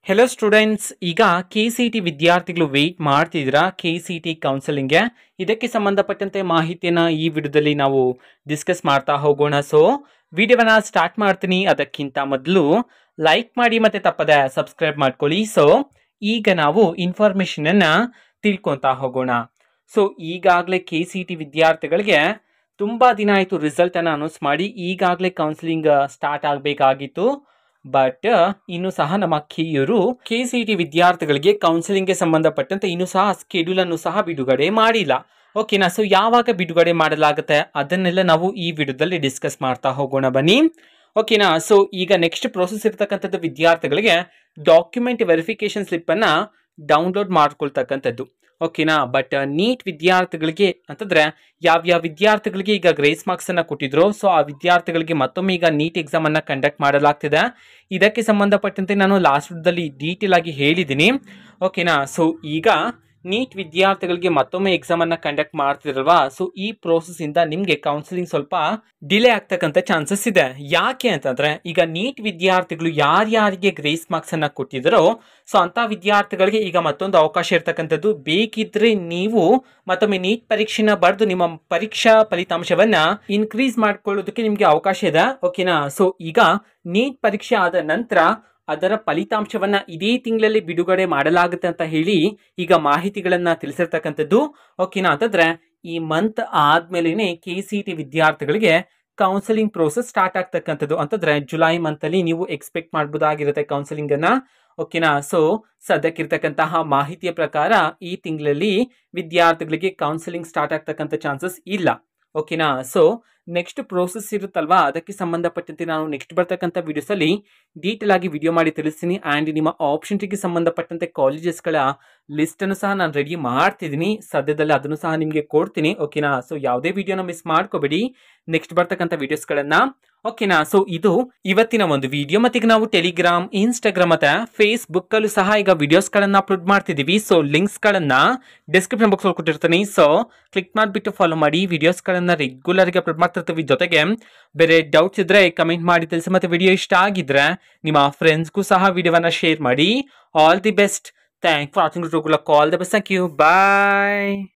Hello students, ಈಗ ಕೆ.ಸಿ.ಟಿ ವಿದ್ಯಾರ್ಥಿಗಳು weight ಮಾಡ್ತಿದ್ದೀರಾ ಕೆ.ಸಿ.ಟಿ ಕೌನ್ಸೆಲಿಂಗ್ಗೆ. ಇದಕ್ಕೆ ಸಂಬಂಧಪಟ್ಟಂತೆ ಮಾಹಿತಿಯನ್ನು ಈ ವಿಡಿಯೋದಲ್ಲಿ ನಾವು ಡಿಸ್ಕಸ್ ಮಾಡ್ತಾ ಹೋಗೋಣ. ಸೊ ವಿಡಿಯೋವನ್ನ ಸ್ಟಾರ್ಟ್ ಮಾಡ್ತೀನಿ. ಅದಕ್ಕಿಂತ ಮೊದಲು ಲೈಕ್ ಮಾಡಿ ಮತ್ತೆ ತಪ್ಪದೆ ಸಬ್ಸ್ಕ್ರೈಬ್ ಮಾಡ್ಕೊಳ್ಳಿ. ಸೊ ಈಗ ನಾವು ಇನ್ಫಾರ್ಮೇಷನ್ ಅನ್ನ ತಿಳ್ಕೊತಾ ಹೋಗೋಣ. ಸೊ ಈಗಾಗಲೇ ಕೆ.ಸಿ.ಟಿ ವಿದ್ಯಾರ್ಥಿಗಳಿಗೆ ತುಂಬಾ ದಿನ ಆಯಿತು ರಿಸಲ್ಟ್ ಅನ್ನು ಅನೌನ್ಸ್ ಮಾಡಿ. ಈಗಾಗಲೇ ಕೌನ್ಸಿಲಿಂಗ್ ಸ್ಟಾರ್ಟ್ ಆಗಬೇಕಾಗಿತ್ತು. ಬಟ್ ಇನ್ನು ಸಹ ನಮ್ಮ ಕಿರಿಯರು ಕೆ.ಸಿ.ಟಿ ವಿದ್ಯಾರ್ಥಿಗಳಿಗೆ ಕೌನ್ಸಿಲಿಂಗ್ಗೆ ಸಂಬಂಧಪಟ್ಟಂತೆ ಇನ್ನೂ ಸಹ ಸ್ಕೆಡ್ಯೂಲ್ ಅನ್ನು ಸಹ ಬಿಡುಗಡೆ ಮಾಡಿಲ್ಲ. ಓಕೆನಾ? ಸೊ ಯಾವಾಗ ಬಿಡುಗಡೆ ಮಾಡಲಾಗುತ್ತೆ ಅದನ್ನೆಲ್ಲ ನಾವು ಈ ವಿಡಿಯೋದಲ್ಲಿ ಡಿಸ್ಕಸ್ ಮಾಡ್ತಾ ಹೋಗೋಣ ಬನ್ನಿ. ಓಕೆನಾ? ಸೊ ಈಗ ನೆಕ್ಸ್ಟ್ ಪ್ರೋಸೆಸ್ ಇರ್ತಕ್ಕಂಥದ್ದು ವಿದ್ಯಾರ್ಥಿಗಳಿಗೆ ಡಾಕ್ಯುಮೆಂಟ್ ವೆರಿಫಿಕೇಶನ್ ಸ್ಲಿಪ್ ಅನ್ನ ಡೌನ್ಲೋಡ್ ಮಾಡ್ಕೊಳ್ತಕ್ಕಂಥದ್ದು. ಓಕೆನಾ? ಬಟ್ ನೀಟ್ ವಿದ್ಯಾರ್ಥಿಗಳಿಗೆ ಅಂತಂದ್ರೆ ಯಾವ್ಯಾವ ವಿದ್ಯಾರ್ಥಿಗಳಿಗೆ ಈಗ ಗ್ರೇಸ್ ಮಾರ್ಕ್ಸ್ ಅನ್ನ ಕೊಟ್ಟಿದ್ರು, ಸೊ ಆ ವಿದ್ಯಾರ್ಥಿಗಳಿಗೆ ಮತ್ತೊಮ್ಮೆ ಈಗ ನೀಟ್ ಎಕ್ಸಾಮ್ ಅನ್ನ ಕಂಡಕ್ಟ್ ಮಾಡಲಾಗ್ತಿದೆ. ಇದಕ್ಕೆ ಸಂಬಂಧಪಟ್ಟಂತೆ ನಾನು ಲಾಸ್ಟ್ ವಿಡಿಯೋದಲ್ಲಿ ಡೀಟೇಲ್ ಆಗಿ ಹೇಳಿದ್ದೀನಿ. ಓಕೆನಾ? ಸೊ ಈಗ ನೀಟ್ ವಿದ್ಯಾರ್ಥಿಗಳಿಗೆ ಮತ್ತೊಮ್ಮೆ ಎಕ್ಸಾಮ್ ಅನ್ನ ಕಂಡಕ್ಟ್ ಮಾಡ್ತಿರಲ್ವಾ, ಸೊ ಈ ಪ್ರೋಸೆಸ್ ಇಂದ ನಿಮ್ಗೆ ಕೌನ್ಸಿಲಿಂಗ್ ಸ್ವಲ್ಪ ಡಿಲೇ ಆಗ್ತಕ್ಕಂಥ ಚಾನ್ಸಸ್ ಇದೆ. ಯಾಕೆ ಅಂತಂದ್ರೆ ಈಗ ನೀಟ್ ವಿದ್ಯಾರ್ಥಿಗಳು ಯಾರ್ಯಾರಿಗೆ ಗ್ರೇಸ್ ಮಾರ್ಕ್ಸ್ ಅನ್ನ ಕೊಟ್ಟಿದ್ರೋ, ಸೊ ಅಂತ ವಿದ್ಯಾರ್ಥಿಗಳಿಗೆ ಈಗ ಮತ್ತೊಂದು ಅವಕಾಶ ಇರ್ತಕ್ಕಂಥದ್ದು. ಬೇಕಿದ್ರೆ ನೀವು ಮತ್ತೊಮ್ಮೆ ನೀಟ್ ಪರೀಕ್ಷೆನ ಬರೆದು ನಿಮ್ಮ ಪರೀಕ್ಷಾ ಫಲಿತಾಂಶವನ್ನ ಇನ್ಕ್ರೀಸ್ ಮಾಡ್ಕೊಳ್ಳೋದಕ್ಕೆ ನಿಮ್ಗೆ ಅವಕಾಶ ಇದೆ. ಓಕೆನಾ? ಸೊ ಈಗ ನೀಟ್ ಪರೀಕ್ಷೆ ಆದ ನಂತರ ಅದರ ಫಲಿತಾಂಶವನ್ನ ಇದೇ ತಿಂಗಳಲ್ಲಿ ಬಿಡುಗಡೆ ಮಾಡಲಾಗುತ್ತೆ ಅಂತ ಹೇಳಿ ಈಗ ಮಾಹಿತಿಗಳನ್ನ ತಿಳಿಸಿರ್ತಕ್ಕಂಥದ್ದು. ಓಕೆನಾ? ಅಂತಂದ್ರೆ ಈ ಮಂತ್ ಆದ್ಮೇಲೆ ಕೆ.ಸಿ.ಟಿ ವಿದ್ಯಾರ್ಥಿಗಳಿಗೆ ಕೌನ್ಸಿಲಿಂಗ್ ಪ್ರೋಸೆಸ್ ಸ್ಟಾರ್ಟ್ ಆಗ್ತಕ್ಕಂಥದ್ದು. ಅಂತಂದ್ರೆ ಜುಲೈ ಮಂತ್ ಅಲ್ಲಿ ನೀವು ಎಕ್ಸ್ಪೆಕ್ಟ್ ಮಾಡಬಹುದಾಗಿರುತ್ತೆ ಕೌನ್ಸಿಲಿಂಗ್ ಅನ್ನ. ಓಕೆನಾ? ಸೊ ಸದ್ಯಕ್ಕಿರ್ತಕ್ಕಂತಹ ಮಾಹಿತಿಯ ಪ್ರಕಾರ ಈ ತಿಂಗಳಲ್ಲಿ ವಿದ್ಯಾರ್ಥಿಗಳಿಗೆ ಕೌನ್ಸಿಲಿಂಗ್ ಸ್ಟಾರ್ಟ್ ಆಗ್ತಕ್ಕಂಥ ಚಾನ್ಸಸ್ ಇಲ್ಲ. ಓಕೆನಾ? ಸೊ ನೆಕ್ಸ್ಟ್ ಪ್ರೋಸೆಸ್ ಇರುತ್ತಲ್ವಾ, ಅದಕ್ಕೆ ಸಂಬಂಧಪಟ್ಟಂತೆ ನಾನು ನೆಕ್ಸ್ಟ್ ಬರ್ತಕ್ಕಂಥ ವಿಡಿಯೋಸ್ ಅಲ್ಲಿ ಡೀಟೇಲ್ ಆಗಿ ವಿಡಿಯೋ ಮಾಡಿ ತಿಳಿಸ್ತೀನಿ. ಆ್ಯಂಡ್ ನಿಮ್ಮ ಆಪ್ಷನ್ಗೆ ಸಂಬಂಧಪಟ್ಟಂತೆ ಕಾಲೇಜಸ್ಗಳ ಲಿಸ್ಟ್ ಅನ್ನು ಸಹ ನಾನು ರೆಡಿ ಮಾಡ್ತಿದ್ದೀನಿ. ಸದ್ಯದಲ್ಲಿ ಅದನ್ನು ಸಹ ನಿಮಗೆ ಕೊಡ್ತೀನಿ. ಓಕೆನಾ? ಸೊ ಯಾವುದೇ ವಿಡಿಯೋನ ಮಿಸ್ ಮಾಡ್ಕೋಬೇಡಿ ನೆಕ್ಸ್ಟ್ ಬರ್ತಕ್ಕಂಥ ವಿಡಿಯೋಸ್ಗಳನ್ನ. ಓಕೆನಾ? ಸೊ ಇದು ಇವತ್ತಿನ ಒಂದು ವಿಡಿಯೋ. ಮತ್ತೆ ಈಗ ನಾವು ಟೆಲಿಗ್ರಾಮ್, ಇನ್ಸ್ಟಾಗ್ರಾಮ್ ಮತ್ತೆ ಫೇಸ್ಬುಕ್ ಅಲ್ಲೂ ಸಹ ಈಗ ವಿಡಿಯೋಸ್ ಗಳನ್ನ ಅಪ್ಲೋಡ್ ಮಾಡ್ತಿದೀವಿ. ಸೊ ಲಿಂಕ್ಸ್ ಗಳನ್ನ ಡಿಸ್ಕ್ರಿಪ್ಷನ್ ಬಾಕ್ಸ್ ಅಲ್ಲಿ ಕೊಟ್ಟಿರ್ತೀನಿ. ಸೊ ಕ್ಲಿಕ್ ಮಾಡಿಬಿಟ್ಟು ಫಾಲೋ ಮಾಡಿ. ವಿಡಿಯೋಸ್ ಗಳನ್ನ ರೆಗ್ಯುಲರ್ ಆಗಿ ಅಪ್ಲೋಡ್ ಮಾಡ್ತಿರ್ತೀವಿ. ಜೊತೆಗೆ ಬೇರೆ ಡೌಟ್ಸ್ ಇದ್ರೆ ಕಮೆಂಟ್ ಮಾಡಿ ತಿಳಿಸಿ. ಮತ್ತೆ ವಿಡಿಯೋ ಇಷ್ಟ ಆಗಿದ್ರೆ ನಿಮ್ಮ ಫ್ರೆಂಡ್ಸ್ಗೂ ಸಹ ವಿಡಿಯೋವನ್ನ ಶೇರ್ ಮಾಡಿ. All the best. Thank for watching. All the best. Thank you. Bye.